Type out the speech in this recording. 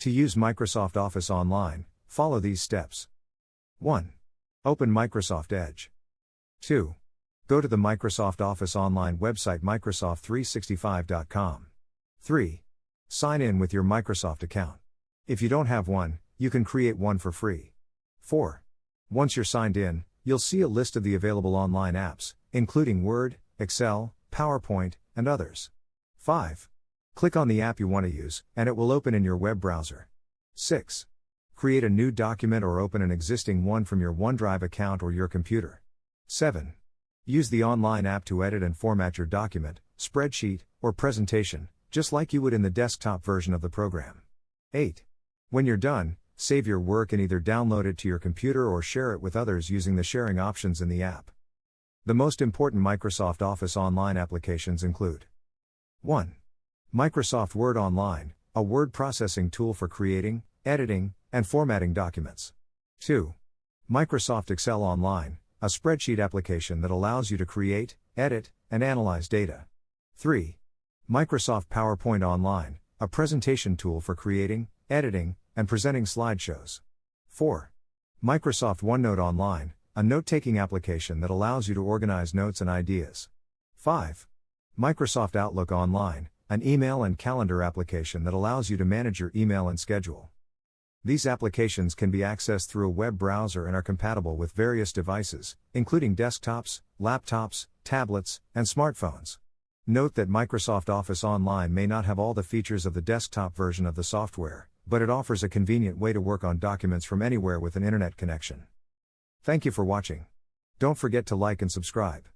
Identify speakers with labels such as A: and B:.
A: To use Microsoft Office Online, follow these steps. 1. Open Microsoft Edge. 2. Go to the Microsoft Office Online website Microsoft365.com. 3. Sign in with your Microsoft account. If you don't have one, you can create one for free. 4. Once you're signed in, you'll see a list of the available online apps, including Word, Excel, PowerPoint, and others. 5. Click on the app you want to use, and it will open in your web browser. 6. Create a new document or open an existing one from your OneDrive account or your computer. 7. Use the online app to edit and format your document, spreadsheet, or presentation, just like you would in the desktop version of the program. 8. When you're done, save your work and either download it to your computer or share it with others using the sharing options in the app. The most important Microsoft Office Online applications include: 1. Microsoft Word Online, a word processing tool for creating, editing, and formatting documents. 2. Microsoft Excel Online, a spreadsheet application that allows you to create, edit, and analyze data. 3. Microsoft PowerPoint Online, a presentation tool for creating, editing, and presenting slideshows. 4. Microsoft OneNote Online, a note-taking application that allows you to organize notes and ideas. 5. Microsoft Outlook Online, an email and calendar application that allows you to manage your email and schedule. These applications can be accessed through a web browser and are compatible with various devices, including desktops, laptops, tablets, and smartphones. Note that Microsoft Office Online may not have all the features of the desktop version of the software, but it offers a convenient way to work on documents from anywhere with an internet connection. Thank you for watching. Don't forget to like and subscribe.